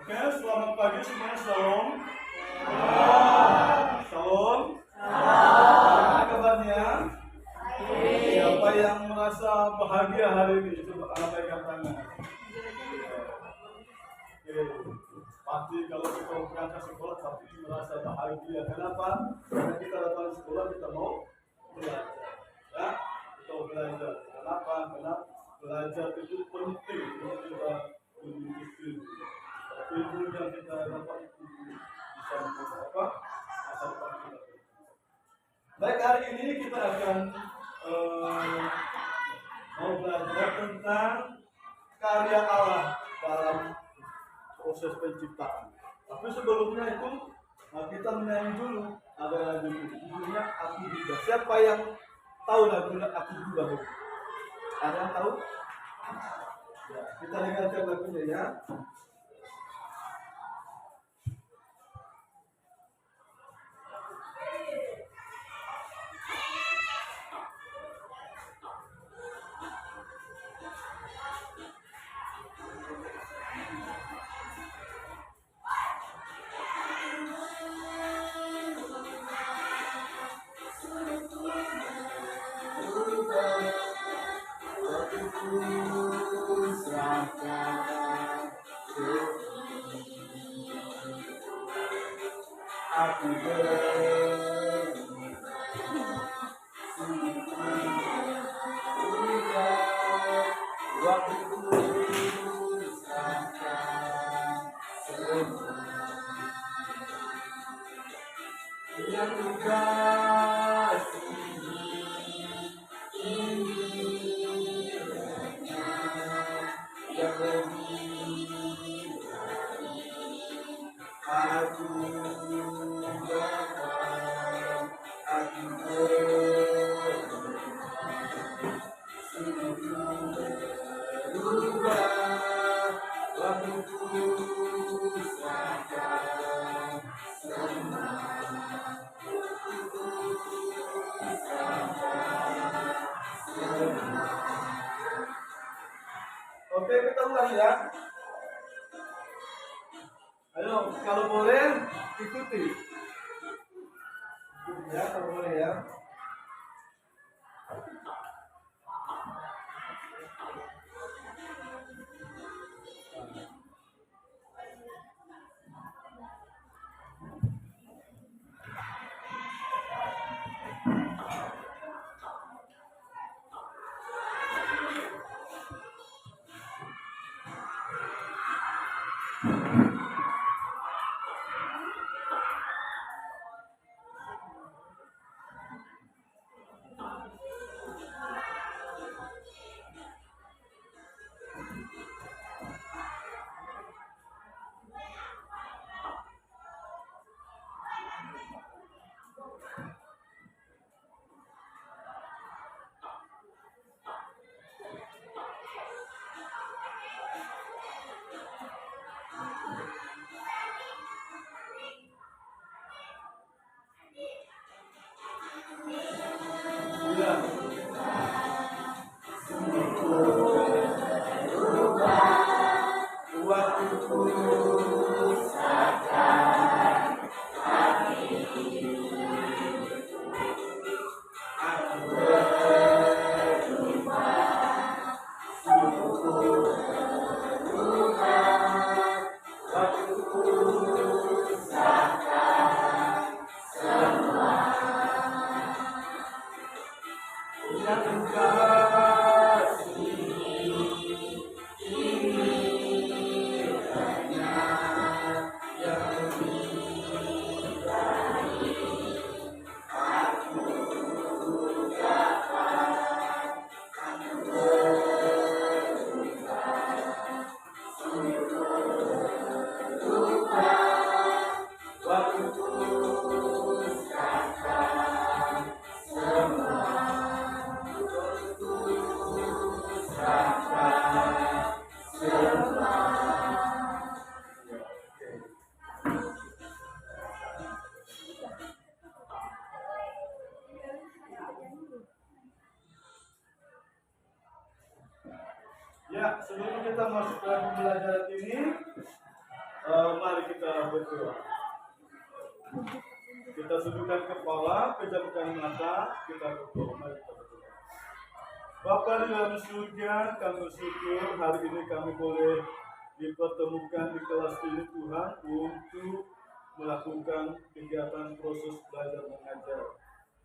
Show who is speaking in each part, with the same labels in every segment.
Speaker 1: Oke, selamat pagi semuanya, shalom. Shalom. Apa kabarnya? Siapa yang merasa bahagia hari ini? Coba lambaikan tangan. Oke, pasti kalau kita berangkat sekolah pasti merasa bahagia. Kenapa? Karena kita datang sekolah kita mau belajar. Ya, kita mau belajar. Kenapa? Karena belajar itu penting untuk kita memiliki ilmu yang kita dapat itu bisa membuat masa depan kita. Baik, hari ini kita akan mau belajar tentang karya Allah dalam proses penciptaan. Tapi sebelumnya itu kita menyanyi dulu. Ada lagu judulnya Aku Juga. Siapa yang tahu lagu Aku Juga? Ada yang tahu? Ya, kita dengarkan lagunya ya. Aku Oke, kita ulang ya. Ayo, kalau boleh ikuti. Ya, kalau boleh ya. Ya, sebelum kita masuk ke pembelajaran ini, berdoa. Kita sundukkan kepala, pejamkan mata, kita berdoa. Mari kita berdoa. Bapa di dalam surga, kami bersyukur hari ini kami boleh dipertemukan di kelas ini Tuhan untuk melakukan kegiatan proses belajar mengajar.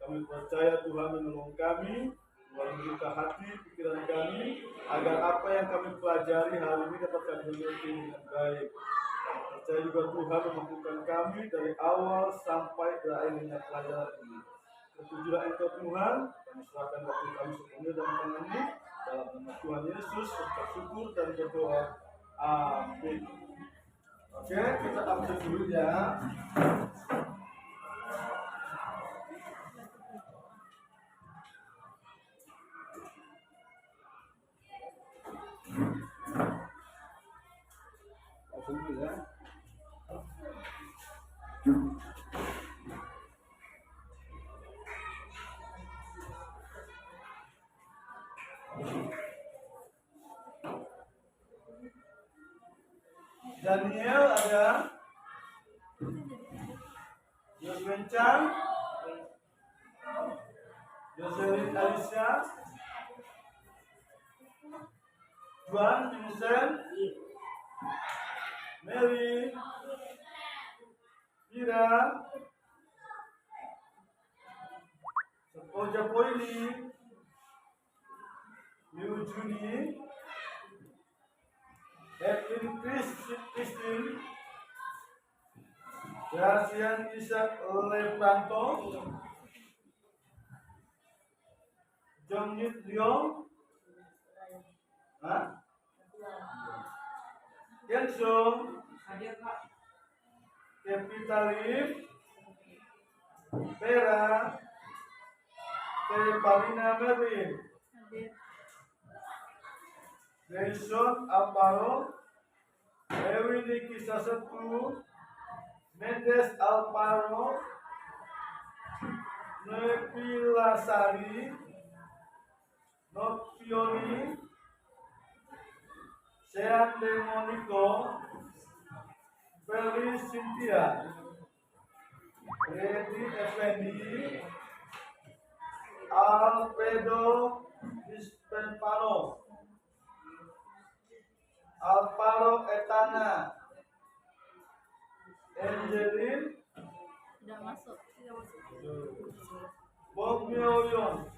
Speaker 1: Kami percaya Tuhan menolong kami, membuka hati pikiran kami, agar apa yang kami pelajari hari ini dapat kami mengerti dengan baik. Kami percaya juga Tuhan memampukan kami dari awal sampai berakhirnya pelajaran ini. Terpujilah Engkau Tuhan, kami serahkan waktu kami sepenuhnya dalam tangan-Mu, dalam nama Tuhan Yesus, bersyukur dan berdoa. Amin. Oke, kita ambil dulu ya. Langsung ya. Daniel ada, Yoswen Chan, Yoselin Alicia, Juan Vincent, Mary, Ira, Sepoja Poili, Liu Juni, Edwin Christine, Grasian Ishak Lepanto, Jong Yit Leong, Kenso, Kepitalif, Vera, Palina Merlin, Nelson Alvaro, Ewi Niki Sasetu, Mendes Alvaro, Nepila Sari, Notfiori, Sean Demonico, Feli Cynthia, Redi Effendi, Alfredo Dispenpano, Alvaro Etana, Angelin,
Speaker 2: Sudah masuk.
Speaker 1: Bob Myoyon,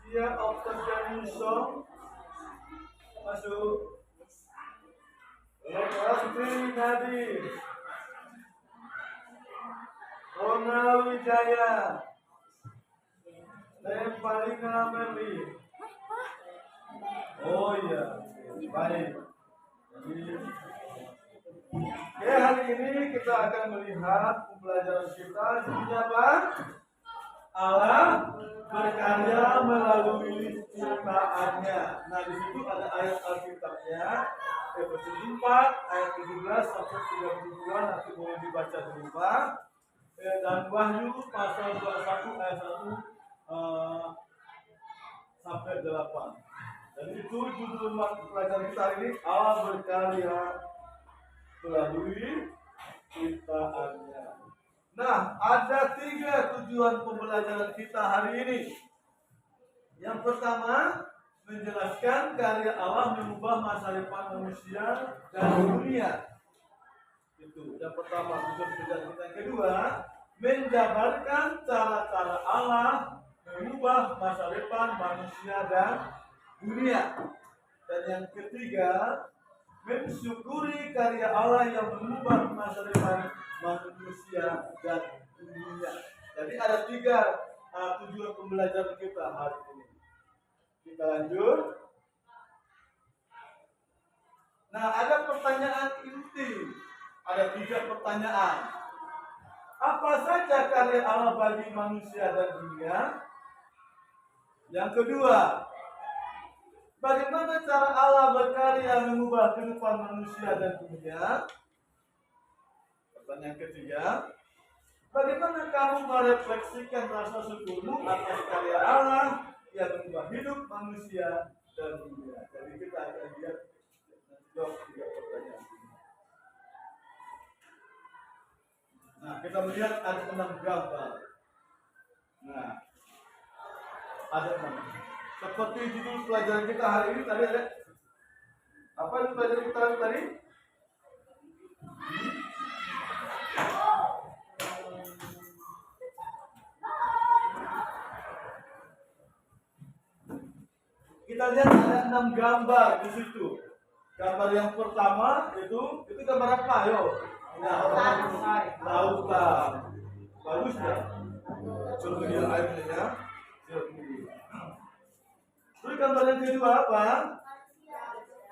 Speaker 1: Sia Octavian Song, masuk. Astri Nadir, Ronald Wijaya, Palina Merli. Oh iya, baik. Oke, hari ini kita akan melihat pembelajaran kita judulnya apa? Allah berkarya melalui ciptaannya. Nah, di situ ada ayat Alkitabnya, Efesus 4 ayat 17 sampai 32, nanti boleh dibaca di rumah. Dan Wahyu pasal 21 ayat 1 sampai 8. Dan itu judul pelajaran kita hari ini, Allah berkarya melalui ciptaannya. Nah, ada 3 tujuan pembelajaran kita hari ini. Yang pertama, menjelaskan karya Allah mengubah masa depan manusia dan dunia. Itu yang pertama tujuan pembelajaran kita. Yang kedua, menjabarkan cara-cara Allah mengubah masa depan manusia dan dunia. Dan yang ketiga, mensyukuri karya Allah yang mengubah masa depan manusia dan dunia. Jadi ada 3 tujuan pembelajaran kita hari ini. Kita lanjut. Nah, ada pertanyaan inti. Ada 3 pertanyaan. Apa saja karya Allah bagi manusia dan dunia? Yang kedua, bagaimana cara Allah berkarya mengubah kehidupan manusia dan dunia? Pertanyaan ketiga, bagaimana kamu merefleksikan rasa syukurmu atas karya Allah yang mengubah hidup manusia dan dunia? Jadi kita akan lihat jawab 3 pertanyaan. kita melihat ada 6 gambar. Nah, ada 6. Seperti judul pelajaran kita hari ini tadi ada apa itu pelajaran kita tadi? Kita lihat ada 6 gambar di situ. Gambar yang pertama itu gambar apa? Ayo. Nah, lautan. Bagus ya? Coba lihat airnya ya. Terus gambar yang kedua apa?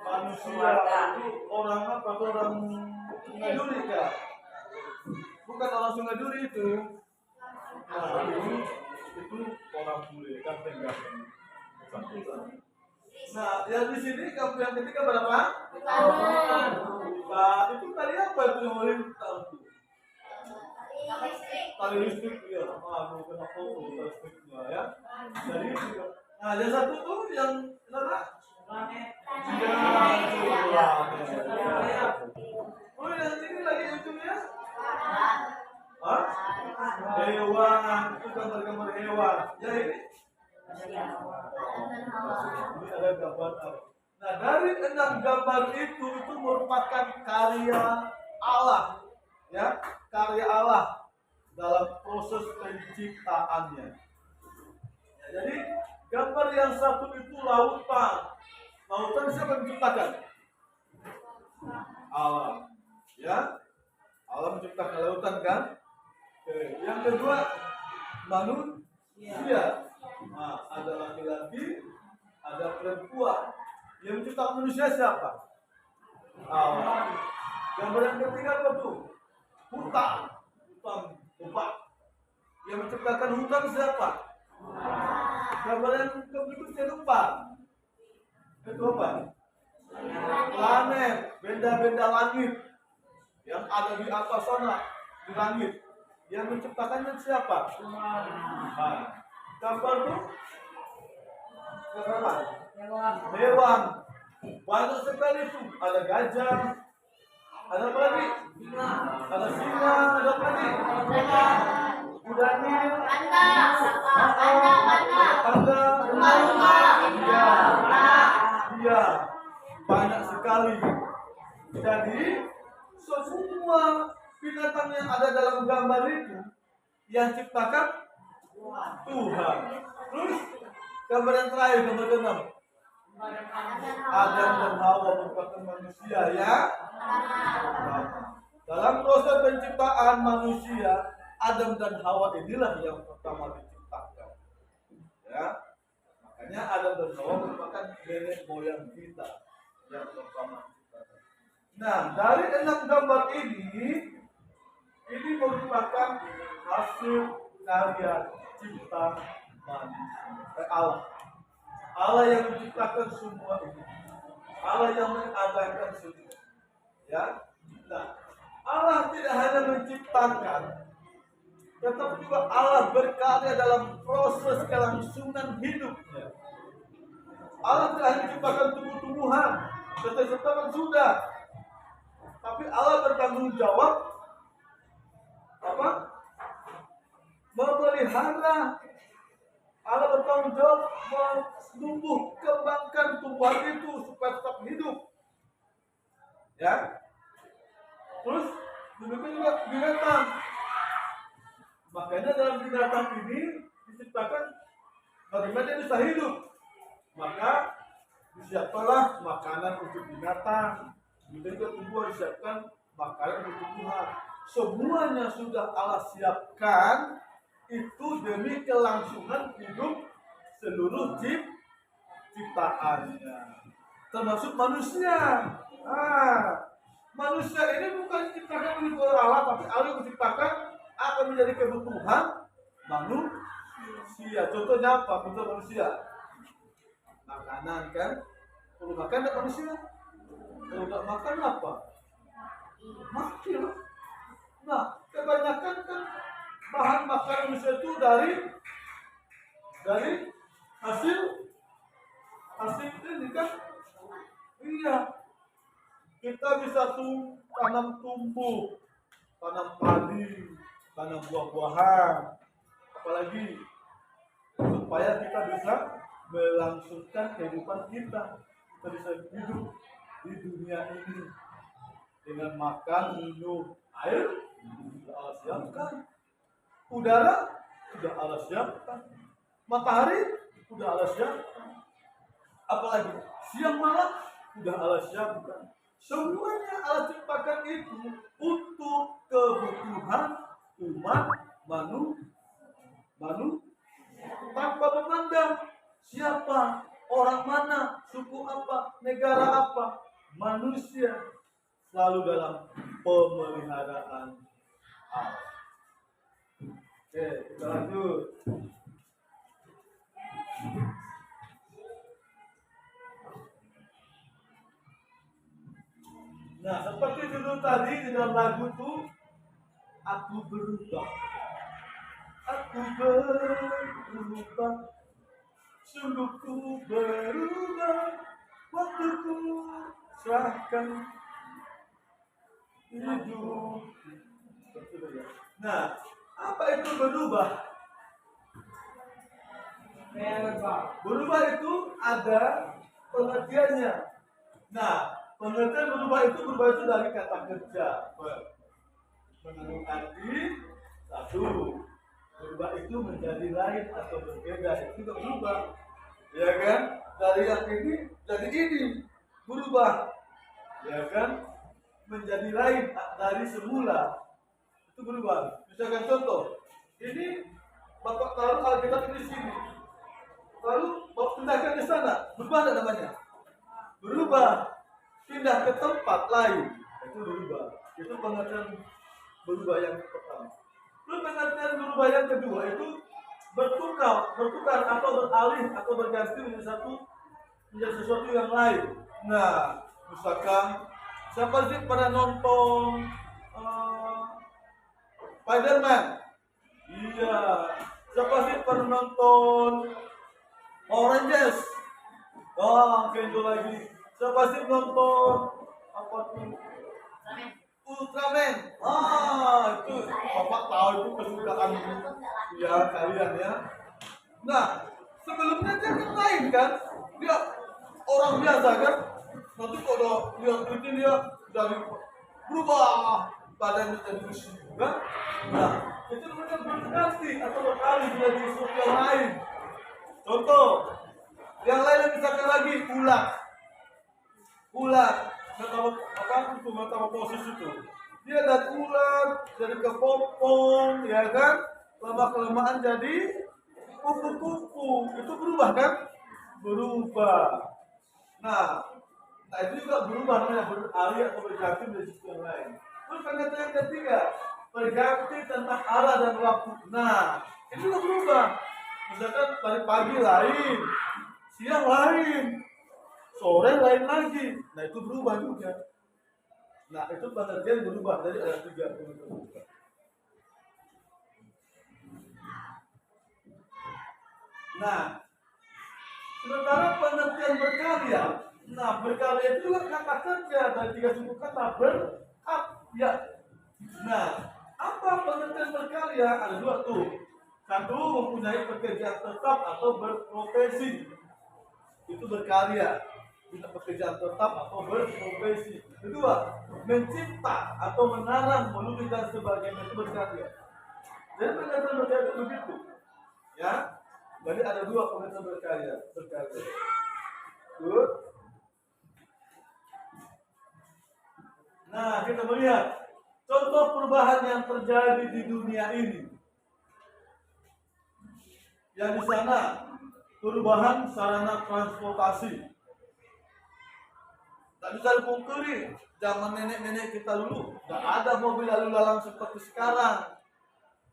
Speaker 1: Manusia. Itu orang apa? Orang Sungai Duri kan? Bukan orang Sungai Duri itu. Nah, itu orang bule, ganteng-ganteng. Nah, yang di sini gambar yang ketiga berapa? Nah, itu tadi apa itu yang melintang tuh? Tali listrik ya. Aduh, kena foto tali listriknya ya. Jadi, nah, yang satu tuh yang mana? Oh, yang ini lagi ujungnya? Hah? Hewan, itu gambar-gambar hewan. Ya ini? Ini ada gambar apa? Nah, dari 6 gambar itu merupakan karya Allah, ya, karya Allah dalam proses penciptaannya. Ya, jadi gambar yang satu itu lautan. Lautan siapa menciptakan? Allah, ya. Allah menciptakan lautan kan? Oke. Yang kedua manusia. Nah, ada laki-laki, ada perempuan. Yang menciptakan manusia siapa? Allah. Gambar yang ketiga apa tuh? Hutan. Yang menciptakan hutan siapa? Gambar yang berikutnya keempat. Itu apa? Planet, benda-benda langit yang ada di atas sana, di langit. Yang menciptakannya siapa? Nah, gambar tuh apa? Hewan. Banyak sekali tuh. Ada gajah. Ada apa lagi? Ada singa. Ada apa lagi? Kuda nil. Panda. Iya. Banyak sekali. Jadi semua binatang yang ada dalam gambar itu yang ciptakan Tuhan. Terus gambar yang terakhir, gambar ke-6. Adam dan Hawa merupakan manusia ya. Dalam proses penciptaan manusia, Adam dan Hawa inilah yang pertama diciptakan. Ya. Makanya Adam dan Hawa merupakan nenek moyang kita yang pertama diciptakan. Nah, dari 6 gambar ini merupakan hasil karya cipta manusia. Allah yang menciptakan semua ini. Allah yang mengadakan semua. Ya. Nah, Allah tidak hanya menciptakan, tetapi juga Allah berkarya dalam proses kelangsungan hidupnya. Allah tidak hanya menciptakan tumbuh-tumbuhan, tetapi sudah. Tapi Allah bertanggung jawab apa? Memelihara. Allah bertanggung jawab menumbuh kembangkan tumbuhan itu supaya tetap hidup. Ya. Terus demikian juga binatang. Makanya dalam binatang ini diciptakan bagaimana dia bisa hidup. Maka disiapkanlah makanan untuk binatang. Demikian juga tumbuhan disiapkan makanan untuk tumbuhan. Semuanya sudah Allah siapkan itu demi kelangsungan hidup seluruh ciptaannya, termasuk manusia. Manusia ini bukan diciptakan oleh Allah, tapi Allah menciptakan akan menjadi kebutuhan manusia. Contohnya apa? Untuk manusia, makanan kan? Perlu makan tak manusia? Kalau tak makan apa? Mati lah. Nah, kebanyakan kan bahan makanan manusia itu dari hasil ini kan. Iya, kita bisa tanam tumbuh, tanam padi, tanam buah-buahan, apalagi supaya kita bisa melangsungkan kehidupan kita. Kita bisa hidup di dunia ini dengan makan, minum, air sudah Allah siapkan, udara sudah Allah siapkan, matahari sudah Allah siapkan, apalagi siang malam sudah Allah siapkan. Semuanya Allah ciptakan itu untuk kebutuhan umat manusia tanpa memandang siapa, orang mana, suku apa, negara apa, manusia selalu dalam pemeliharaan Allah. Oke, kita lanjut. Nah, seperti judul tadi di dalam lagu itu, aku berubah. Aku berubah. Sungguh ku berubah. Waktuku serahkan hidup. Nah, apa itu berubah? Berubah itu ada pengertiannya. Nah, pengertian berubah itu dari kata kerja. Mengandung arti satu, berubah itu menjadi lain atau berbeda, itu juga berubah, ya kan? Dari yang ini jadi ini berubah, ya kan? Menjadi lain dari semula, itu berubah. Misalkan contoh, ini Bapak taruh Alkitab di sini, lalu Bapak pindahkan di sana, berubah tidak namanya? Berubah. Pindah ke tempat lain, itu berubah. Itu pengertian berubah yang pertama. Terus pengertian berubah yang kedua itu bertukar atau beralih atau berganti menjadi sesuatu yang lain. Nah, misalkan siapa sih pada nonton Spiderman? Iya. Siapa sih pernah nonton Oranges? Oh, itu lagi. Siapa sih nonton apa tuh? Ultraman. Itu Bapak tahu itu kesukaan ya kalian ya. Nah, sebelumnya dia kan lain kan? Dia orang biasa kan? Nanti kalau dia ini dia dari berubah badannya jadi besi kan? Nah, itu namanya berganti atau beralih menjadi sesuatu yang lain. Contoh, yang lain misalkan lagi ulat metamorfosis itu dia dari ulat jadi ke popong, ya kan, lama kelamaan jadi kupu-kupu, itu berubah kan, nah itu juga berubah, namanya beralih atau berganti menjadi sesuatu yang lain. Terus pengertian yang ketiga, berganti tentang arah dan waktu. Nah, itu juga berubah. Misalkan dari pagi lain, siang lain, sore lain lagi. Nah, itu berubah juga. Nah, itu pengertian berubah. Jadi ada 3 pengertian berubah. Nah, sementara pengertian berkarya. Nah, berkarya itu juga kata kerja dari 3 suku kata berkarya. Nah, apa pengertian berkarya? Ada 2 tuh. Satu, mempunyai pekerjaan tetap atau berprofesi. Itu berkarya. Punya pekerjaan tetap atau berprofesi. Kedua, mencipta atau mengarang, menulis dan sebagainya, itu berkarya. Jadi pengertian berkarya begitu. Ya. Jadi ada 2 pengertian berkarya. Good. Nah, kita melihat contoh perubahan yang terjadi di dunia ini. Yang di sana perubahan sarana transportasi. Tak bisa dipungkiri, zaman nenek-nenek kita dulu tidak ada mobil lalu lalang seperti sekarang,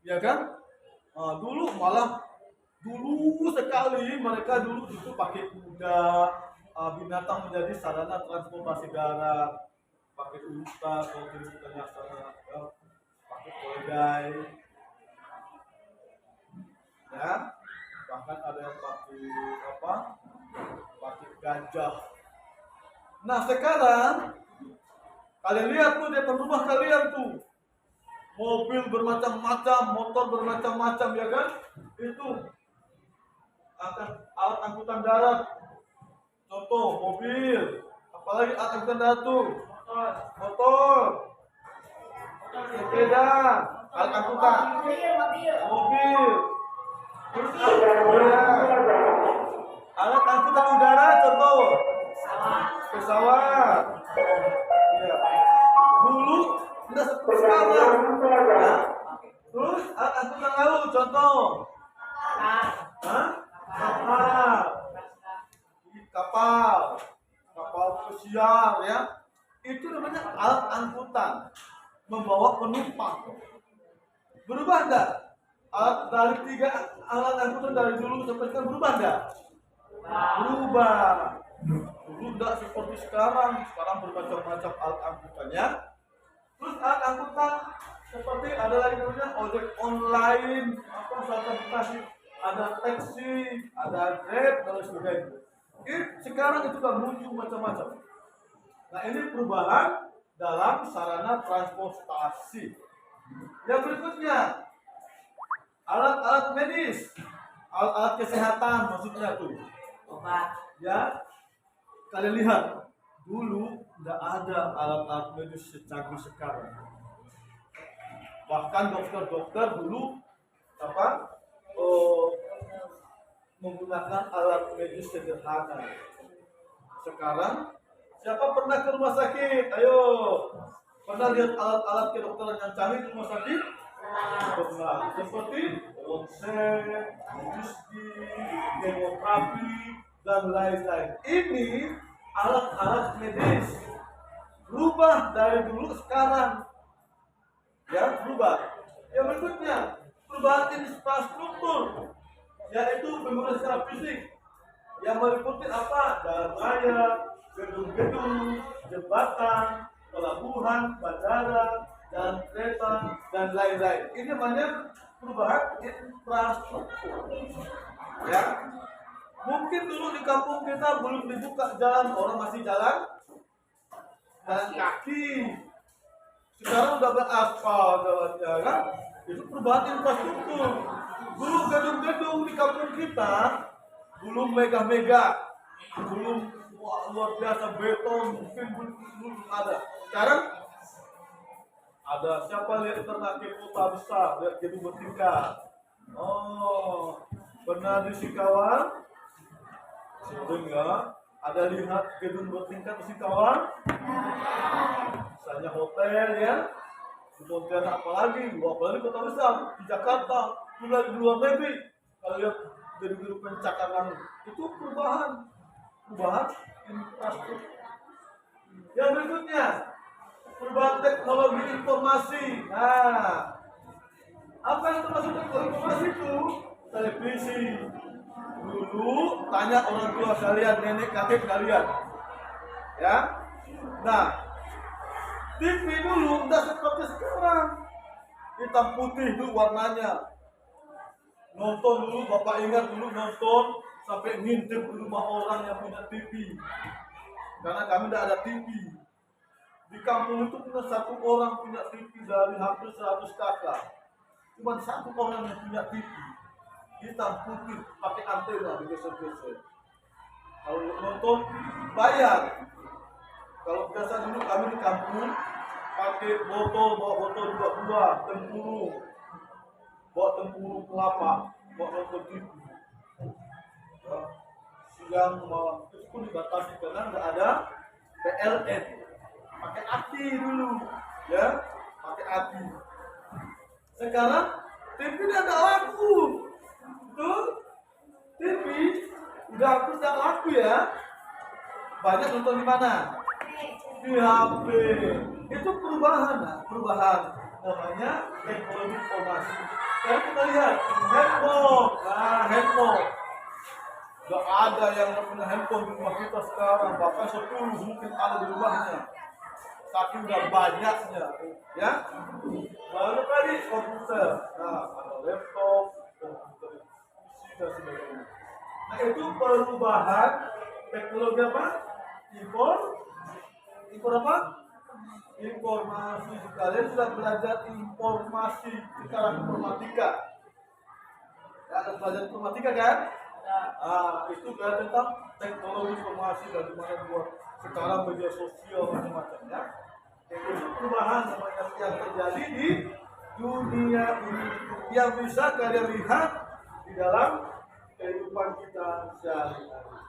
Speaker 1: ya kan? Dulu sekali mereka dulu itu pakai kuda, binatang menjadi sarana transportasi darat, pakai unta, kalau kita sana pakai keledai, ya. Bahkan ada yang pakai gajah. Nah, sekarang kalian lihat tuh depan rumah kalian tuh mobil bermacam-macam, motor bermacam-macam, ya kan? Itu akan alat angkutan darat. Contoh mobil, apalagi alat angkutan darat tuh, motor, sepeda, alat angkutan, mobil, terus alat angkutan udara, contoh pesawat. Ya. Dulu tidak seperti sekarang. Ya. Terus alat angkutan laut, contoh kapal pesiar, ya. Itu namanya alat angkutan, membawa penumpang. Berubah enggak? Dari 3 alat angkutan dari dulu sampai sekarang berubah enggak? Berubah. Dulu enggak seperti sekarang bermacam-macam alat angkutannya. Terus alat angkutan seperti ada lagi namanya ojek online, transportasi, ada taksi, ada Grab, dan lain sebagainya. Sekarang itu sudah muncul macam-macam. Nah, ini perubahan dalam sarana transportasi. Yang berikutnya, alat-alat medis, alat-alat kesehatan maksudnya tuh. Ya, kalian lihat, dulu tidak ada alat-alat medis secanggih sekarang. Bahkan dokter-dokter dulu menggunakan alat medis sederhana. Sekarang siapa pernah ke rumah sakit? Ayo, pernah lihat alat-alat kedokteran yang canggih di rumah sakit? Pernah. Seperti ronsen, USG, kemoterapi, dan lain-lain. Ini alat-alat medis. Berubah dari dulu ke sekarang. Ya, berubah. Yang berikutnya, perubahan infrastruktur, yaitu pembangunan secara fisik yang meliputi apa? Jalan raya, gedung-gedung, jembatan, pelabuhan, bandara, jalan kereta, dan lain-lain. Ini namanya perubahan infrastruktur. Ya, mungkin dulu di kampung kita belum dibuka jalan, orang masih jalan kaki. Sekarang udah beraspal jalannya, kan? Itu perubahan infrastruktur. Dulu gedung-gedung di kampung kita belum mega-mega, belum luar biasa beton, mungkin belum ada. Sekarang ada. Siapa lihat pernah ke kota besar, lihat gedung bertingkat? Oh, pernah di Singkawang? Sering ya? Ada lihat gedung bertingkat di Singkawang? Misalnya hotel, ya. Kemudian apalagi kota besar di Jakarta, di luar negeri. Kalau lihat gedung-gedung pencakaran, itu perubahan infrastruktur. Yang berikutnya, perubahan teknologi informasi. Nah, apa yang termasuk teknologi informasi itu? Televisi. Dulu tanya orang tua kalian, nenek kakek kalian, ya. Nah, TV dulu udah seperti sekarang, hitam putih dulu warnanya. Nonton dulu, bapak ingat dulu nonton sampai ngintip di rumah orang yang punya TV. Karena kami tidak ada TV. Di kampung itu punya 1 orang punya TV dari hampir 100 kakak. Cuma 1 orang yang punya TV. Hitam putih, pakai antena digeser-geser. Kalau nonton bayar. Kalau biasa dulu kami di kampung pakai bawa botol 2 tempurung. Bawa tempurung kelapa, bawa nonton TV. Siang malam itu pun dibatasi karena nggak ada PLN. Pakai api dulu, ya, pakai api. Sekarang TV udah nggak laku, tuh TV udah tidak laku, ya. Banyak nonton di mana? Di HP. Itu perubahan namanya teknologi informasi. Sekarang kita lihat handphone. Gak ada yang punya handphone di rumah kita sekarang, bahkan 10 mungkin ada di rumahnya. Saking udah banyaknya, ya. Lalu tadi komputer, nah ada laptop, komputer PC dan sebagainya. Nah, itu perubahan teknologi apa? informasi. Kalian sudah belajar informasi sekarang informatika. Ya, ada pelajaran informatika kan? Itu belajar tentang teknologi informasi dan gimana buat sekarang media sosial macam-macamnya. Itu perubahan yang terjadi di dunia ini yang bisa kalian lihat di dalam kehidupan kita sehari-hari.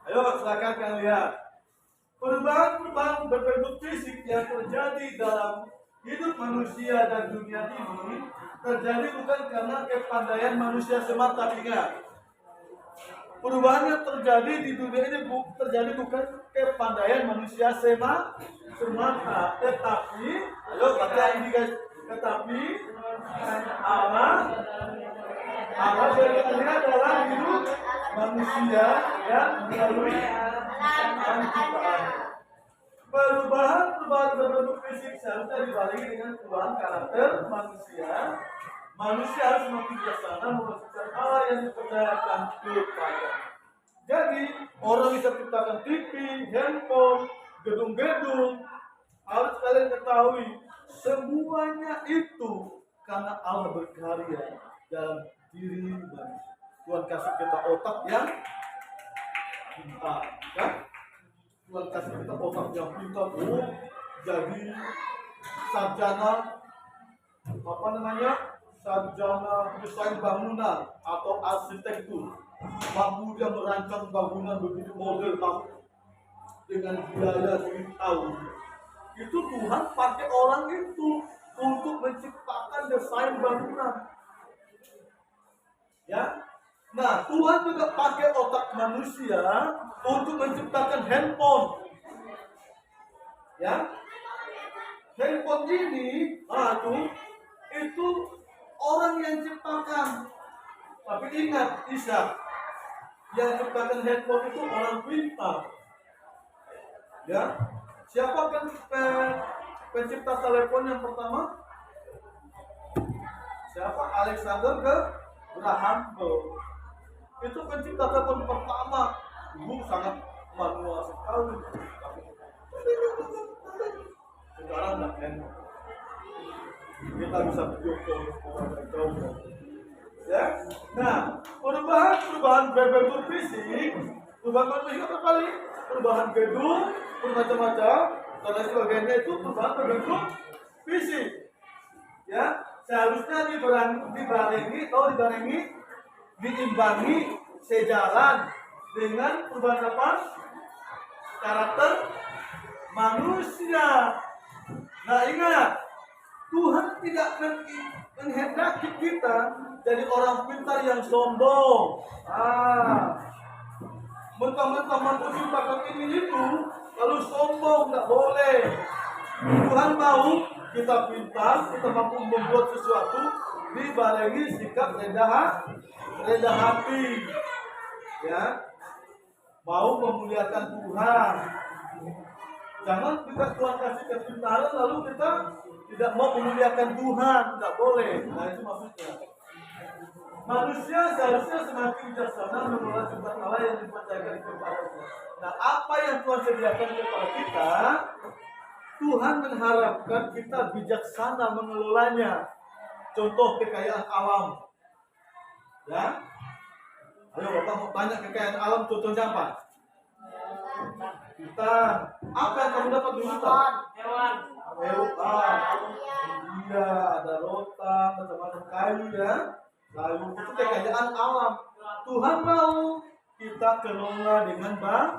Speaker 1: Ayo silakan kalian lihat. Perubahan berbentuk fisik yang terjadi dalam hidup manusia dan dunia ini terjadi bukan karena kepandaian manusia semata. Ingat, perubahan yang terjadi di dunia ini terjadi bukan kepandaian manusia semata, tetapi, ayo baca ini guys, tetapi Allah bekerja dalam hidup manusia yang melalui penciptaan. Perubahan berbentuk fisik seharusnya dibarengi dengan perubahan karakter manusia. Manusia harus semakin bijaksana menghasilkan Allah yang dipercayakan kepadanya. Jadi orang bisa ciptakan TV, handphone, gedung-gedung. Harus kalian ketahui semuanya itu karena Allah berkarya dalam diri manusia. Tuhan kasih kita otak yang pintar, kan? Tuhan kasih kita otak yang pintar, jadi sarjana sarjana desain bangunan atau arsitektur, mampu dia merancang bangunan begitu model dengan biaya sekian tahun. Itu Tuhan pakai orang itu untuk menciptakan desain bangunan. Ya, nah Tuhan juga pakai otak manusia untuk menciptakan handphone. Ya, handphone ini, itu orang yang ciptakan. Tapi ingat, yang ciptakan handphone itu orang pintar. Ya, siapa pencipta telepon yang pertama? Siapa? Alexander Graham Bell. Itu pencipta telepon pertama. Dulu sangat manual sekali. Sekarang tidak enak. Kita bisa video call orang jauh. Ya. Nah, perubahan berbentuk fisik, perubahan fisik apa kali? Perubahan gedung, bermacam-macam, dan lain sebagainya itu perubahan berbentuk fisik. Ya, seharusnya diimbangi sejalan dengan perubahan apa? Karakter manusia. Nah ingat, Tuhan tidak menghendaki kita jadi orang pintar yang sombong. Mentang-mentang mampu ciptakan ini itu, lalu sombong, tidak boleh. Tuhan mau kita pintar, kita mampu membuat sesuatu dibarengi sikap rendah hati, ya, mau memuliakan Tuhan. Jangan kita Tuhan kasih kepintaran lalu kita tidak mau memuliakan Tuhan, tidak boleh. Nah itu maksudnya. Manusia seharusnya semakin bijaksana mengelola ciptaan Allah yang dipercayakan kepadanya. Nah apa yang Tuhan sediakan kepada kita, Tuhan mengharapkan kita bijaksana mengelolanya. Contoh kekayaan alam. Ya, ayo Bapak mau tanya kekayaan alam contohnya apa? Hutan. Apa yang kamu dapat di hutan? Hewan. Iya, ada rotan, macam-macam kayu ya. Kayu itu kekayaan alam. Tuhan mau kita kelola dengan baik.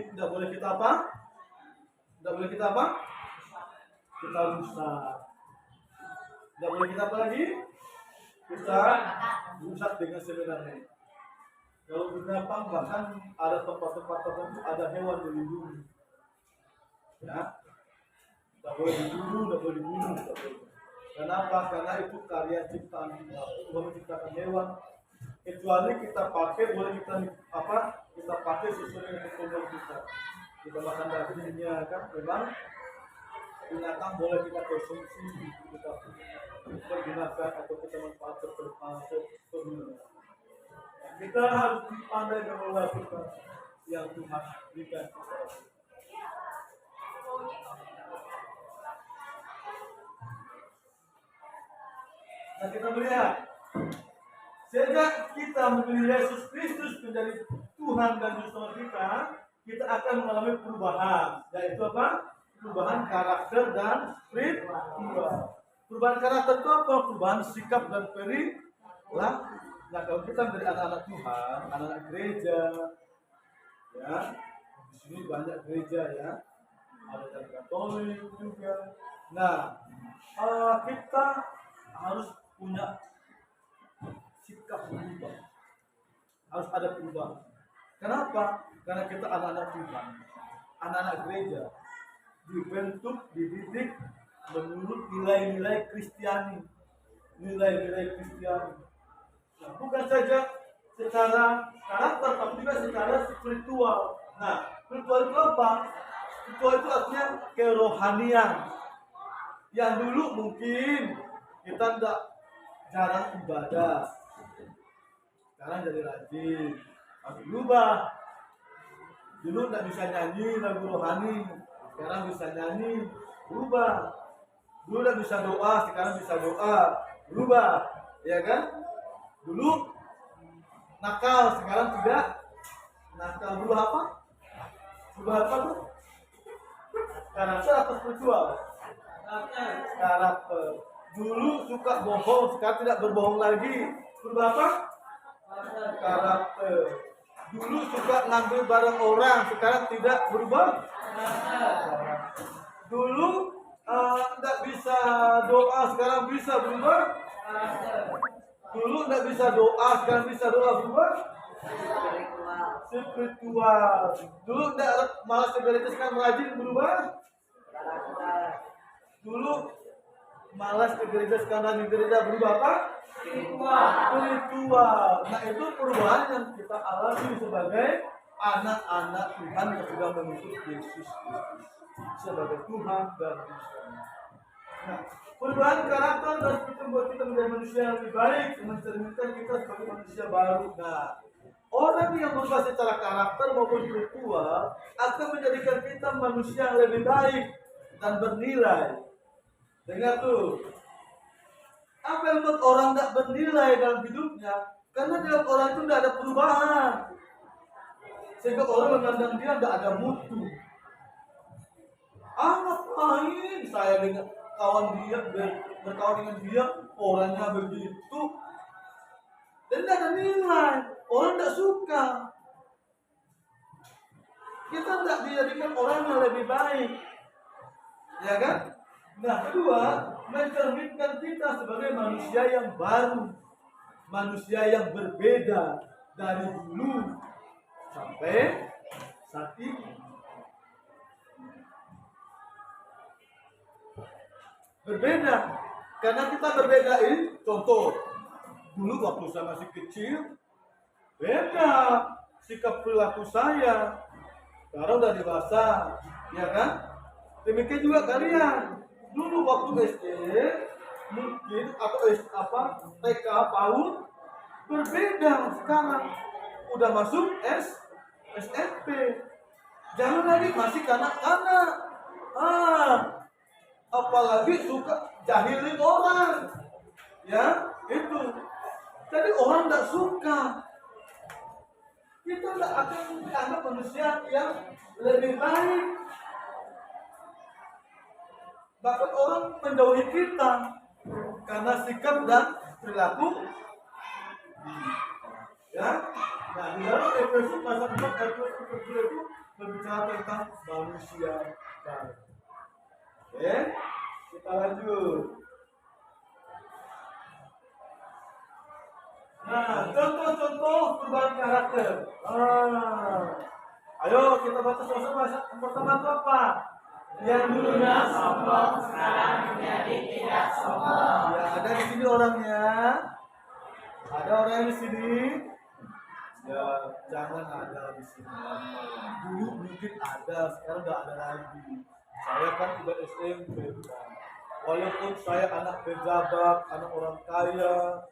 Speaker 1: Tidak boleh kita apa? Kita rusak. Tidak boleh kita apa lagi? Kita rusak dengan sebenarnya. Kalau binatang bahkan ada tempat-tempat tertentu ada hewan dilindungi. Ya, tidak boleh dibunuh. Kenapa? Karena itu karya ciptaan kita. Tuhan menciptakan hewan. Kecuali kita pakai, boleh kita pakai sesuai dengan keperluan kita. Kita makan dagingnya kan, memang binatang boleh kita konsumsi. pergunakan atau kita manfaatkan kita harus pandai melakukan yang Tuhan berikan kepada kita. Nah, kita melihat sejak kita memilih Yesus Kristus menjadi Tuhan dan Juru Selamat kita, kita akan mengalami perubahan, yaitu apa? Perubahan karakter dan perilaku. Perubahan karakter itu apa? Perubahan sikap dan perilaku. Nah, kalau kita menjadi anak-anak Tuhan, anak-anak gereja, ya, di sini banyak gereja ya, ada dari Katolik juga. Nah, kita harus punya sikap berubah, harus ada perubahan. Kenapa? Karena kita anak-anak Tuhan, anak-anak gereja, dibentuk, dididik menurut nilai-nilai Kristiani, nilai-nilai Kristiani. Nah, bukan saja secara karakter, tapi juga secara spiritual. Nah, spiritual itu apa? Spiritual itu artinya kerohanian. Yang dulu mungkin kita jarang ibadah, sekarang jadi rajin, harus berubah. Dulu tidak bisa nyanyi lagu rohani, sekarang bisa nyanyi, berubah. Dulu tidak bisa doa, sekarang bisa doa, berubah, ya kan? Dulu nakal, sekarang tidak nakal. Berubah apa? Berubah apa tuh? Karakter atau spiritual? Karakter. Dulu suka bohong, sekarang tidak berbohong lagi. Berubah apa? Karakter. Dulu suka ngambil barang orang, sekarang tidak berubah. Dulu tidak bisa doa, sekarang bisa berubah. Dulu tidak bisa doa, sekarang bisa doa, berubah. Spiritual. Dulu tidak malas ke gereja, sekarang rajin, berubah. Dulu malas ke gereja, sekarang rajin ke gereja, berubah apa? Spiritual. Nah, itu perubahan yang kita alami sebagai anak-anak Tuhan yang sudah mengikut Yesus Kristus sebagai Tuhan dan Tuhan. Nah, perubahan karakter dan kita membuat kita menjadi manusia yang lebih baik, mencerminkan kita sebagai manusia baru. Nah, orang yang berubah secara karakter maupun spiritual akan menjadikan kita manusia yang lebih baik dan bernilai. Dengar tuh, apa yang membuat orang tidak bernilai dalam hidupnya? Karena dalam orang itu tidak ada perubahan, sehingga orang memandang dia tidak ada mutu. Ngapain saya dengan kawan dia, berkawan dengan dia, orangnya begitu, dan tidak ada nilai, orang tidak suka. Kita tidak dijadikan orang yang lebih baik, ya kan? Nah, kedua, mencerminkan kita sebagai manusia yang baru, manusia yang berbeda dari dulu sampai saat ini. Berbeda, karena kita berbeda ini, contoh, dulu waktu saya masih kecil, beda sikap perilaku saya, sekarang udah dewasa, ya kan? Demikian juga kalian. Dulu waktu SD mungkin atau TK PAUD berbeda, sekarang udah masuk SMP. Jangan lagi masih kanak-kanak. Apalagi suka jahilin orang. Ya, itu. Jadi orang tidak suka. Kita tidak akan dianggap manusia yang lebih baik. Bahkan orang menjauhi kita karena sikap dan perilaku. Ya, nah di dalam Efesus pasal 4 ayat 20 itu berbicara tentang manusia baik. Oke, kita lanjut. Nah, contoh-contoh perubahan karakter. Ayo kita baca sama-sama. Yang pertama itu apa? Yang dulunya sombong sekarang menjadi tidak sombong. Ya, ada di sini orangnya. Ada orang di sini. Ya, jangan ada di sini. Dulu mungkin ada, sekarang nggak ada lagi. Saya kan udah SMP. Walaupun saya anak pejabat, anak orang kaya,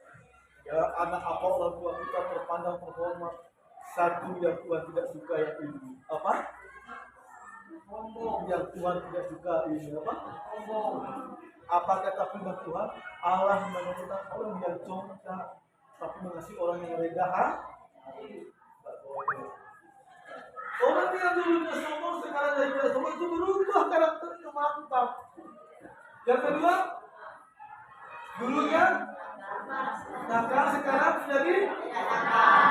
Speaker 1: ya anak apa orang tua kita terpandang terhormat, satu yang Tuhan tidak suka yang ini apa? Yang Tuhan tidak suka ini apa? Apa kata firman Tuhan? Allah menentang orang yang congkak, tapi mengasihi orang yang rendah hati. Orang yang dulunya sombong sekarang jadi tidak sombong itu berubah karakternya mantap. Yang kedua, dulunya nakal sekarang menjadi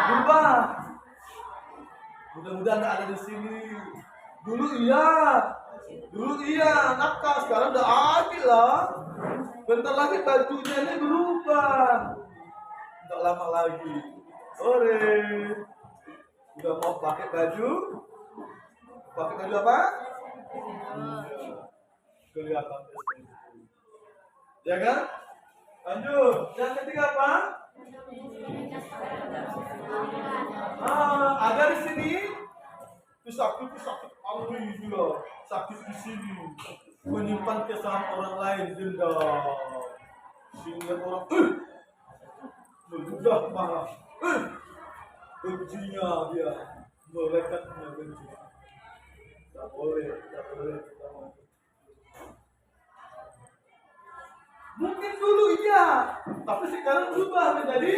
Speaker 1: berubah. Mudah-mudahan tidak ada di sini. Dulu iya nakal, sekarang udah adil lah. Bentar lagi bajunya ini berubah. Tidak lama lagi. Sore. Udah mau pakai baju apa? Kelihatan. Ya kan? Lanjut. Yang ketiga apa? Ada di sini. Itu sakit alwi juga. Sakit di sini. Menyimpan kesalahan orang lain, dendam. Sehingga orang mudah marah. Bencinya dia, melekatnya benci. Tak boleh kita mau. Mungkin dulu iya, tapi sekarang berubah menjadi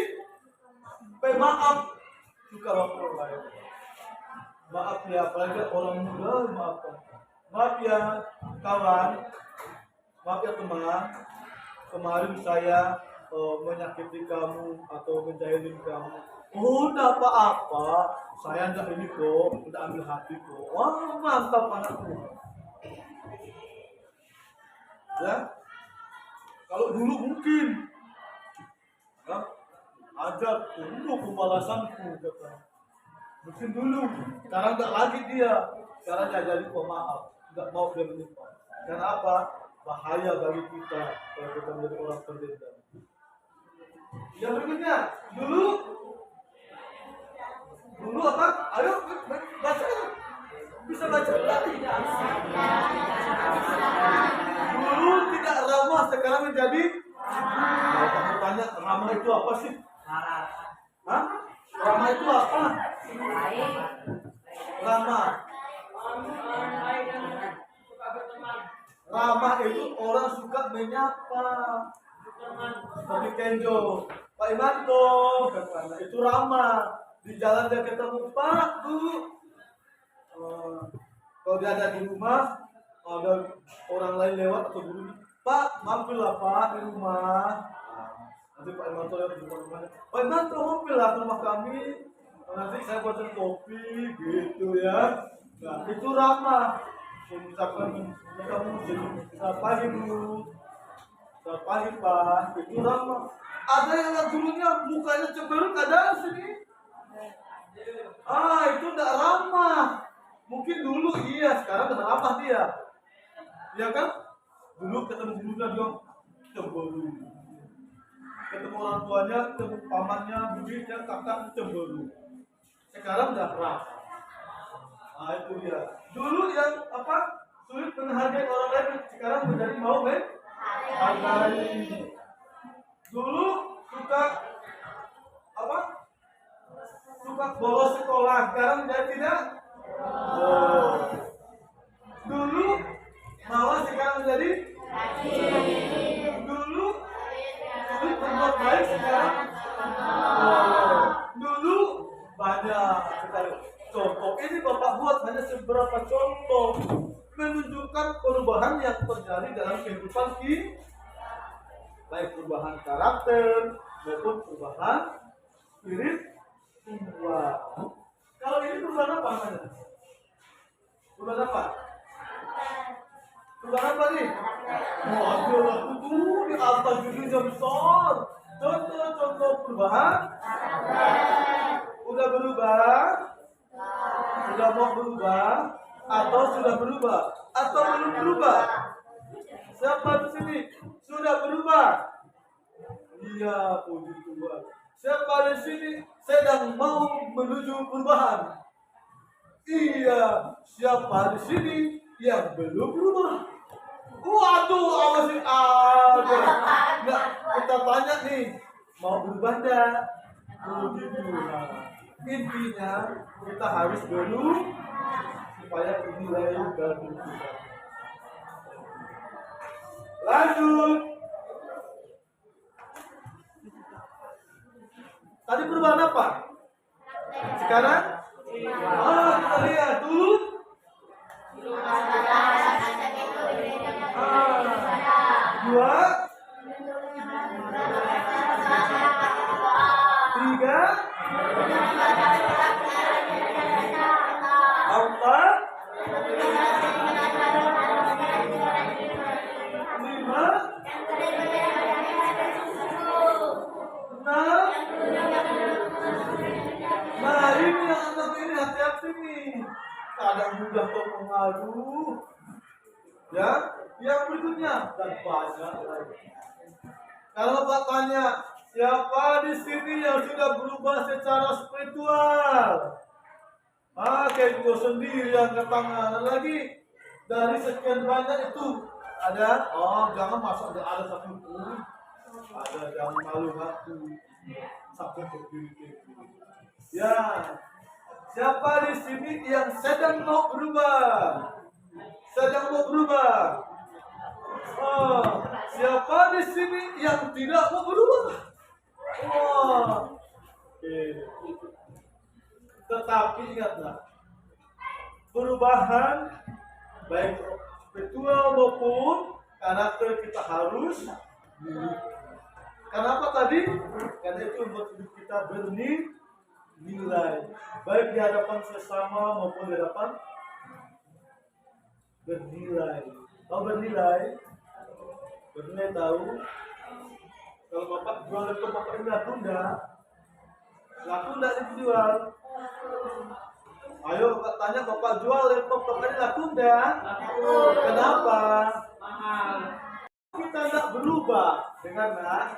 Speaker 1: pemaaf. Suka waktu orang lain. Maaf ya, apalagi orang muda maafkan. Maaf ya kawan, maaf ya teman. Kemarin saya menyakiti kamu atau menjahilin kamu. Oh, tidak apa-apa. Saya tidak ini kok, tidak ambil hati kok. Wah, mantap anakku. Ya, kalau dulu mungkin, ya, ajar dulu pembalasanku kata. Mungkin dulu, sekarang tidak lagi dia. Sekarang dia jadi pemaaf, tidak mau dia menyimpan. Karena apa? Bahaya bagi kita kalau kita menjadi orang pendendam. Yang berikutnya, dulu apa? Ayo baca. Bisa baca lagi. Dulu tidak ramah, sekarang menjadi. Kalau kamu tanya ramah itu apa sih? Hah? Ramah itu apa? Ramah itu orang suka menyapa. Seperti Kenjo, Pak Imanto, itu ramah. Di jalan dia ketemu Pak, Bu. Kalau dia ada di rumah, ada orang lain lewat atau guru, Pak, mampirlah Pak di rumah. Nanti Pak Imanto lewat di rumah-rumahnya. Pak Imanto mampirlah ke rumah kami. Nanti saya buatkan kopi, gitu ya. Nah, itu ramah. Misalkan kamu selamat pagi Bu, selamat pagi Pak, itu ramah. Ada yang dulunya mukanya cemberut, ada di sini. Itu tidak ramah. Mungkin dulu iya, sekarang tidak ramah dia. Iya kan? Dulu ketemu gurunya dia cemberut. Ketemu orang tuanya, ketemu pamannya, bibinya, kakak cemberut. Sekarang tidak ramah. Itu dia. Dulu yang apa? Sulit menghargai orang lain, sekarang menjadi mau menghargai. Dulu suka apa? Suka bolos sekolah, sekarang dia tidak. Dulu malas, sekarang menjadi. Dulu sulit berbuat baik, sekarang. Dulu banyak sekali contoh. Ini Bapak buat hanya beberapa contoh menunjukkan perubahan yang terjadi dalam kehidupan kita, baik perubahan karakter maupun perubahan spiritual. Kalau ini perubahan apa namanya? Perubahan apa? Perubahan apa nih? Waduh, itu di atas judulnya besar. Contoh-contoh perubahan. Udah berubah? Sudah mau berubah? Atau sudah berubah? Atau belum berubah? Siapa di sini? Sudah berubah? Iya, puji Tuhan. Siapa di sini sedang mau menuju perubahan? Iya, siapa di sini yang belum berubah? Waduh, apa sih? Ada. Nggak, kita tanya nih, mau berubah enggak? Gitu. Nah, intinya kita harus dulu supaya nilai baru kita. Lanjut. Tadi perubahan apa? Sekarang? Kita lihat dulu. Dua, tiga, empat, lima, enam. Nah ini yang anak ini hati-hati nih. Kadang mudah terpengaruh. Ya, yang berikutnya dan banyak lagi. Kalau Pak tanya, siapa di sini yang sudah berubah secara spiritual? Kayak itu sendiri yang ke tangan lagi dari sekian banyak itu ada. Oh, jangan masuk ada satu pun. Ada yang malu hati sampai ke diri. Ya, siapa di sini yang sedang mau berubah? Sedang mau berubah. Siapa di sini yang tidak mau berubah? Tetapi ingatlah, perubahan baik spiritual maupun karakter kita harus miliki. Kenapa tadi? Karena itu membuat hidup kita bernilai, baik di hadapan sesama maupun di hadapan bernilai. Tahu bernilai? Bernilai tahu? Kalau bapak jual laptop bapak ini laku enggak dijual. Ayo bapak tanya, bapak jual laptop bapak ini laku enggak? Kenapa? Mahal. Kita enggak berubah, dengarlah.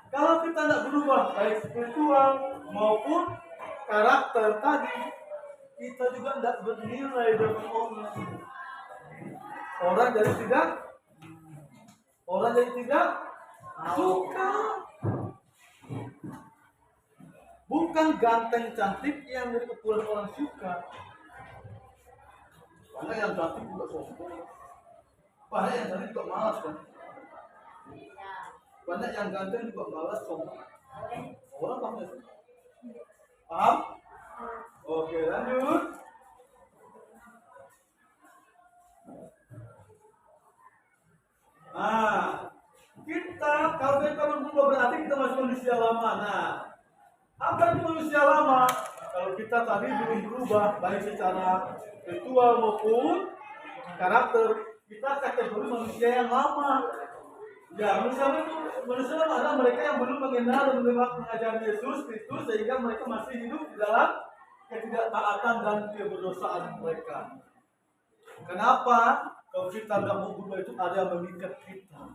Speaker 1: Kalau kita enggak berubah baik spiritual maupun karakter tadi, kita juga enggak bernilai dengan orang. Orang jadi tidak suka. Bukan ganteng cantik yang menjadi ukuran orang suka. Banyak yang cantik juga sombong. Banyak yang cantik juga malas kan. Banyak yang ganteng juga malas sombong. Orang paham sih? Paham? Oke, lanjut. Nah, kalau kita berubah berarti kita masih manusia lama. Nah, apa itu manusia lama? Kalau kita tadi belum berubah baik secara spiritual maupun karakter, kita kategori manusia yang lama. Ya, manusia lama adalah mereka yang belum mengenal dan mengajar Yesus Kristus sehingga mereka masih hidup di dalam ketidaktaatan dan keberdosaan mereka. Kenapa? Kalau kita tidak mau berubah itu ada yang mengikat kita.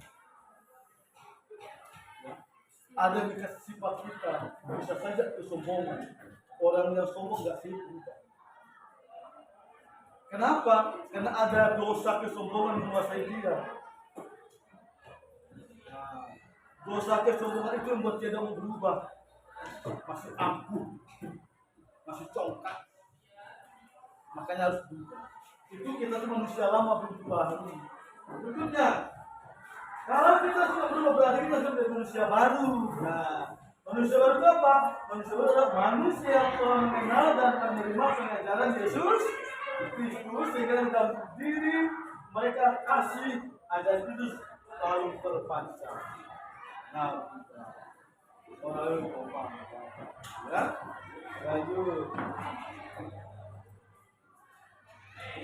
Speaker 1: Ada yang mengikat sifat kita. Bisa saja kesombongan. Orang yang sombong tidak sih berubah. Kenapa? Karena ada dosa kesombongan menguasai dia. Dosa kesombongan itu membuat dia tidak mau berubah. Masih angkuh. Masih congkak. Makanya harus berubah. Itu kita tuh manusia lama belum berubah. Berikutnya, kalau kita sudah berubah berarti kita sudah menjadi manusia baru. Nah, manusia baru itu apa? Manusia baru adalah manusia yang telah mengenal dan menerima pengajaran Yesus Kristus sehingga dalam diri mereka kasih ajaran Kristus selalu terpancar. Nah, selalu kompak. Ya, lanjut.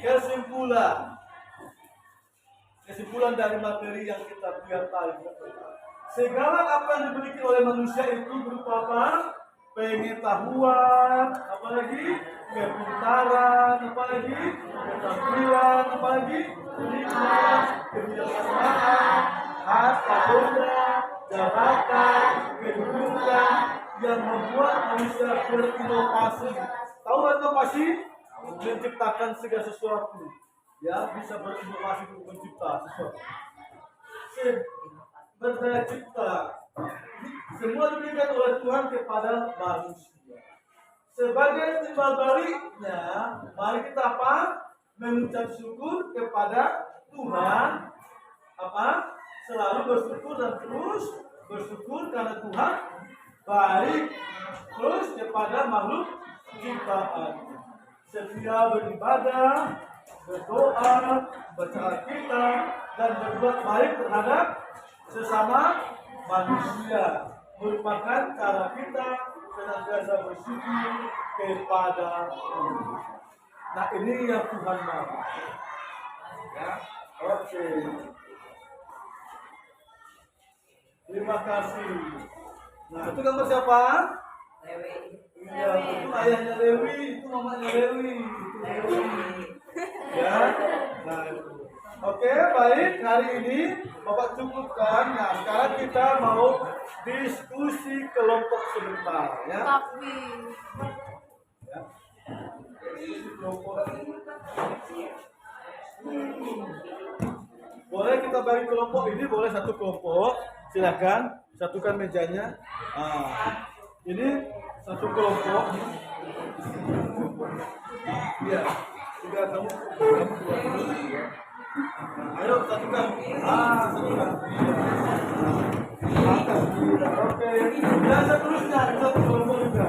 Speaker 1: Kesimpulan dari materi yang kita lihat tadi, segala apa yang dimiliki oleh manusia itu berupa apa? Pengetahuan, apalagi kepintaran, apalagi ketampilan, apalagi nikmat, kebijaksanaan, harta benda, jabatan, kedudukan yang membuat manusia berinovasi. Tahu inovasi? Menciptakan segala sesuatu. ya bisa berinovasi untuk mencipta sesuatu. Berdaya cipta semua diberikan oleh Tuhan kepada manusia. Sebagai timbal baliknya, mari kita apa? Mengucap syukur kepada Tuhan. Apa? Selalu bersyukur dan terus bersyukur karena Tuhan baik terus kepada makhluk ciptaan. Setia beribadah, berdoa, baca Alkitab, dan berbuat baik terhadap sesama manusia merupakan cara kita senantiasa bersyukur kepada Tuhan. Nah, ini yang Tuhan mau. Ya, oke. Terima kasih. Nah, itu gambar siapa?
Speaker 2: Lewi.
Speaker 1: Iya, itu ayahnya Lewi, itu mamanya Lewi. Ya, nah itu. Oke, baik. Hari ini Bapak cukupkan. Nah, sekarang kita mau diskusi kelompok sebentar, ya. Ya. Diskusi kelompok. Boleh kita bagi kelompok ini, boleh satu kelompok. Silakan, satukan mejanya. Ini satu kelompok. Iya. Juga kamu dua dulu. Ayo satukan. Satukan. Oke. Dan seterusnya satu kelompok juga.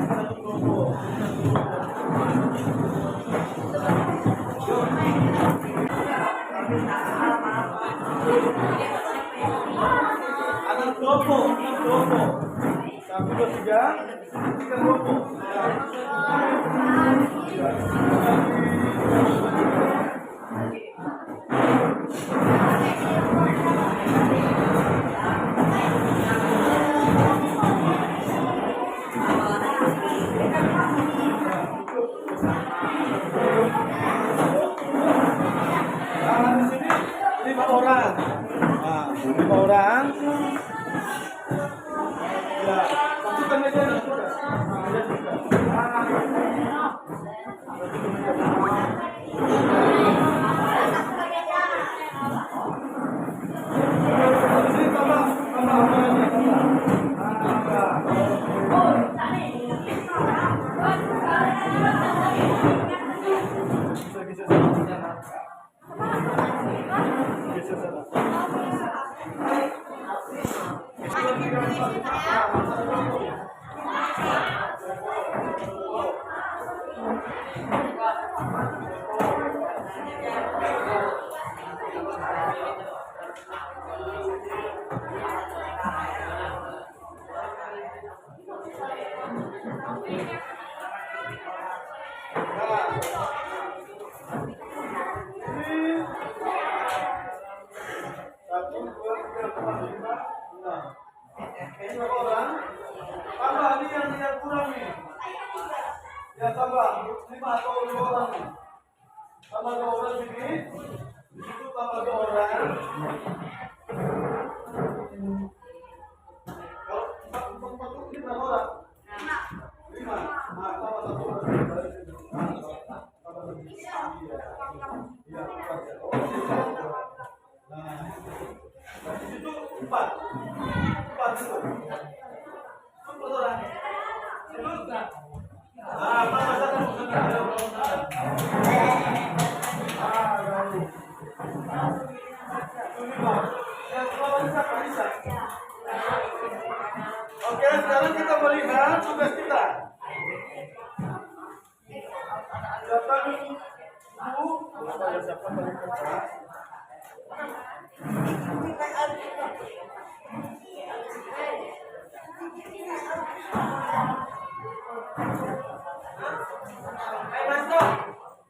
Speaker 1: Satu kelompok. Anak kelompok. Satu, dua, tiga kelompok. Di sini 5 orang. 5 orang. Ya, satukan meja juga. Ya tambah 5 atau 5 orang nih. Tambah 2 orang sini. Di situ tambah 2 orang. Kalau 4 ini berapa orang? 5. Nah, tambah 1 orang. Tambah 1. Iya. Nah, di situ 4. 4 itu. 4 orang. Itu enggak. Oke, sekarang kita melihat tugas kita. Siapa dulu? Siapa paling keras?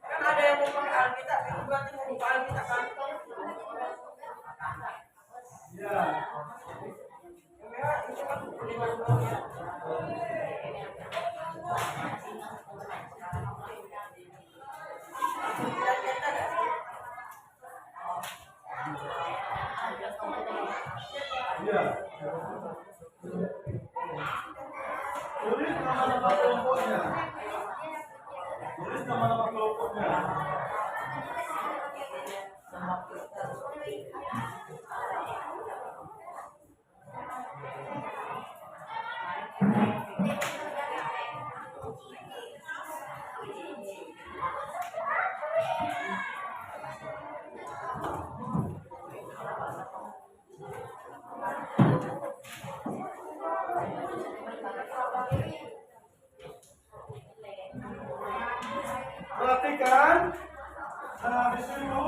Speaker 2: Kan ada yang mau pakai Alkitab, itu berarti mau buka Alkitab kan?
Speaker 1: Ya. Ya. Tulis nama-nama kelompoknya. Tulis nama-nama kelompoknya. Perhatikan, nah di situ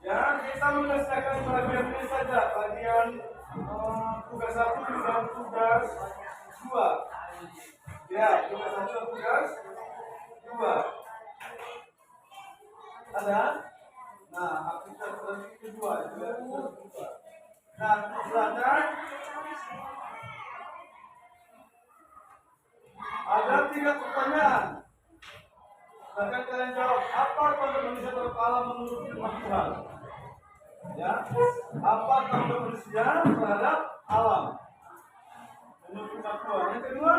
Speaker 1: ya kita menyelesaikan bagian ini saja, bagian tugas 1 dan tugas 2. Ya, tugas 1 dan tugas 2. Ada? Nah, aktivitas kedua itu ya. Nah, silakan. Ada 3 pertanyaan. Silakan kalian jawab. Apa tanda manusia terhadap alam menurut firman Tuhan? Ya, apa tanda manusia terhadap alam menurut firman Tuhan? Yang kedua,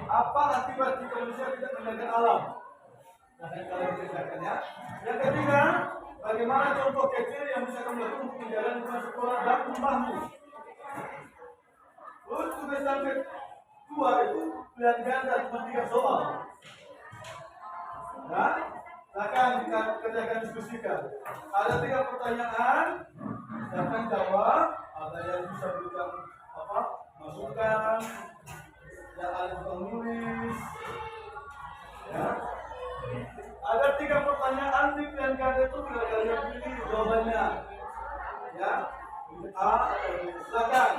Speaker 1: apa akibat jika manusia tidak menjaga alam? Silakan kalian ceritakan ya. Yang ketiga, bagaimana contoh kecil yang bisa kamu lakukan untuk menjaga lingkungan sekolah dan rumahmu? Terus tugas yang kedua itu pilihan ganda cuma 3 soal. Nah, silakan kita kerjakan diskusikan. Ada 3 pertanyaan, silakan jawab. Ada yang bisa berikan masukan, yang ada yang menulis. Ya. Ada 3 pertanyaan di pilihan ganda itu tidak kalian pilih jawabannya. Ya, A atau B. Silakan.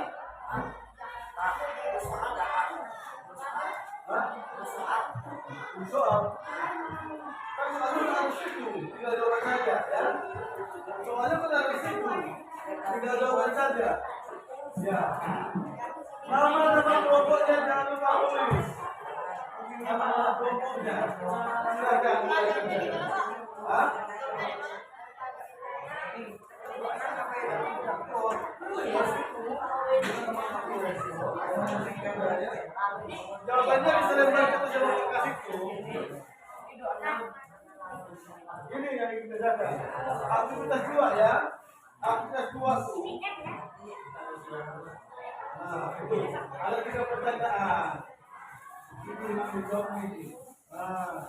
Speaker 1: Soal. Kan soalnya dari situ, tinggal jawaban saja, ya. Soalnya dari situ, tinggal jawaban saja. Ya. Nama kelompoknya jangan lupa tulis. Nama kelompoknya. Silakan. Hah? Jawabannya bisa lempar ke jawab kasihku. Ini yang kita kerjakan. Aktivitas 2 ya. Aktivitas 2 tuh. Nah, itu ada 3 pertanyaan. Ini yang dijawab ini. Nah,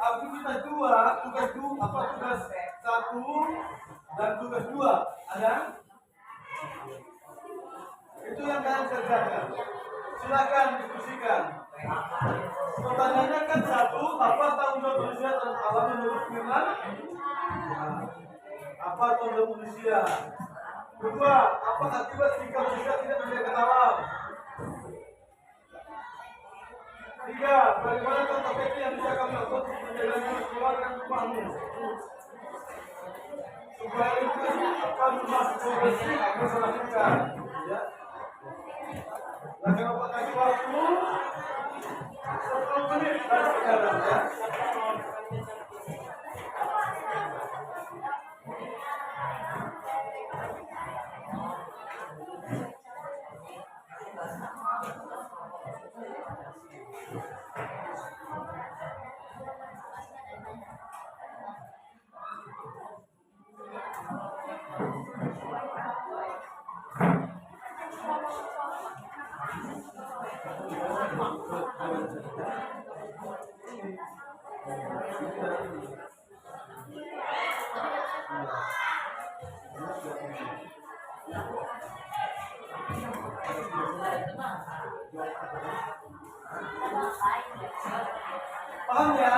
Speaker 1: aktivitas 2, tugas 2, tugas 1 dan tugas 2 ada? Itu yang kalian kerjakan. Silakan diskusikan. Pertanyaannya kan 1, apa tanggung jawab manusia terhadap alam menurut firman? Apa tanggung jawab manusia? Kedua, apa akibat jika manusia tidak menjaga alam? 3, bagaimana contoh kecil yang bisa kamu lakukan untuk menjaga sekolah dan rumahmu? Supaya itu akan masuk progresif akan melakukan. Ya. Lakukan apa kasih waktu? 10 menit dan sekarang ya. Paham ya?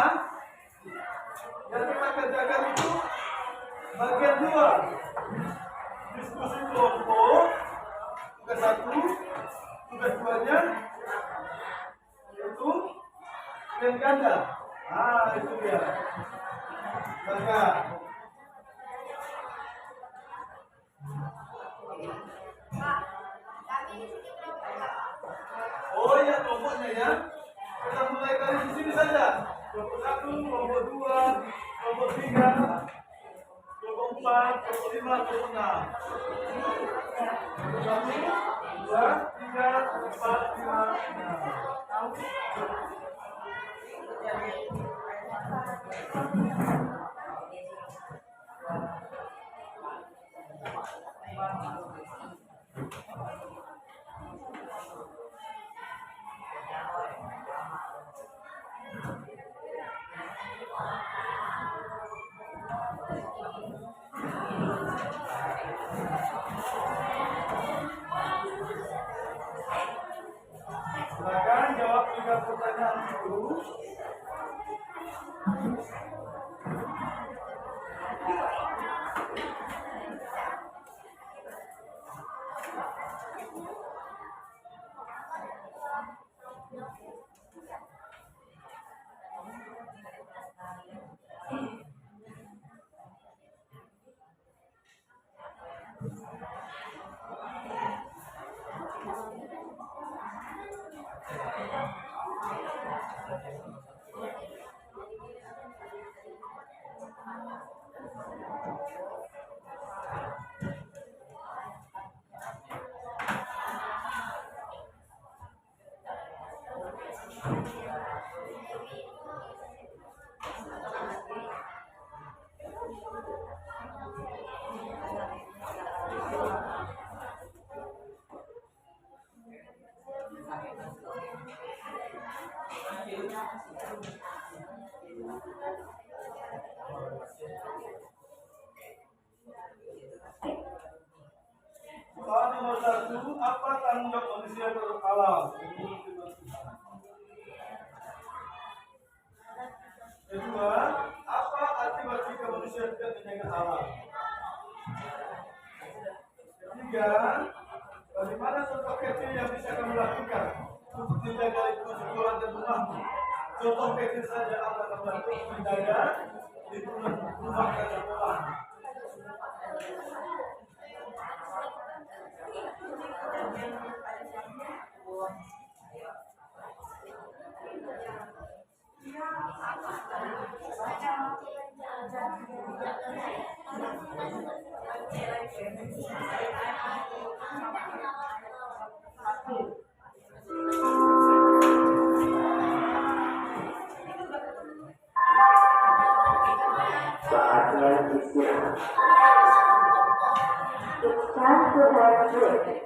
Speaker 1: Yang kita kerjakan itu bagian 2, diskusi kelompok. Tugas 1, tugas 2-nya itu pilihan ganda. Ah, itu dia. Maka oh ya, kelompoknya ya. Kita mulai dari sini saja. Kelompok 1, kelompok 2, kelompok 3, kelompok 4, kelompok 5, kelompok 6. 1, 2, 3, 4, 5, 6. 3 pertanyaan itu. Soal nomor 1, apa tanggung jawab manusia terhadap alam? Kedua, apa akibat jika manusia tidak menjaga alam? Ketiga, bagaimana contoh kecil yang bisa kamu lakukan untuk menjaga lingkungan sekolah dan rumahmu? Contoh kecil saja apa kamu lakukan untuk menjaga lingkungan rumah dan sekolah?
Speaker 3: Saatnya istirahat. It's time to have a break.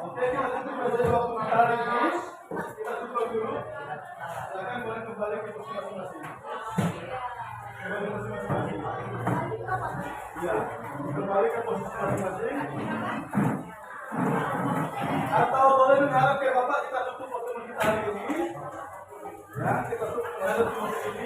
Speaker 1: Oke, kita tutup saja waktu kita hari ini. Kita tutup dulu. Silakan boleh kembali ke posisi masing-masing. Kembali ke posisi masing-masing. Ya, kembali ke posisi masing-masing. Atau boleh menghadap ke Bapak, kita tutup pertemuan kita hari ini. Ya, kita tutup menghadap ke posisi ini.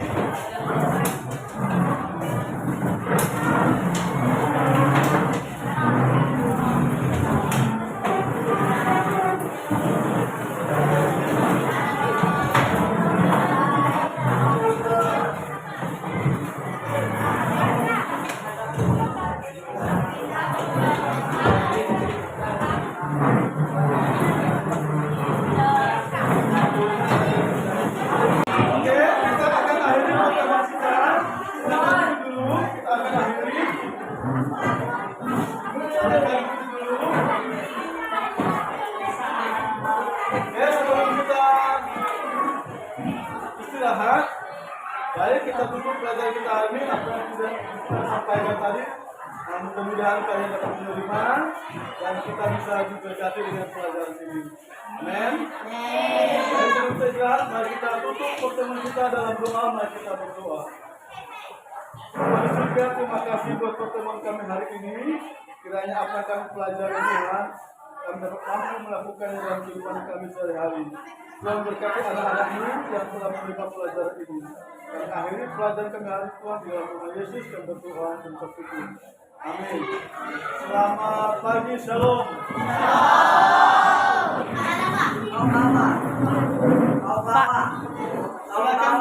Speaker 1: Istirahat. Baik, kita tutup pelajaran kita hari ini. Apa yang sudah kita sampaikan tadi, mudah-mudahan kalian dapat menerima dan kita bisa diberkati dengan pelajaran ini. Amin. Baik, sebelum kita istirahat, mari kita tutup pertemuan kita dalam doa. Mari kita berdoa. Tuhan surga, terima kasih buat pertemuan kami hari ini. Kiranya apa yang kami pelajari Tuhan, kami dapat mampu melakukannya dalam kehidupan kami sehari-hari. Tuhan berkati anak-anakmu yang telah menerima pelajaran ini. Dan akhiri pelajaran kami hari Tuhan di dalam nama Yesus yang bertuhan dan bersyukur. Amin. Selamat pagi, shalom.
Speaker 2: Bapak.
Speaker 1: Silakan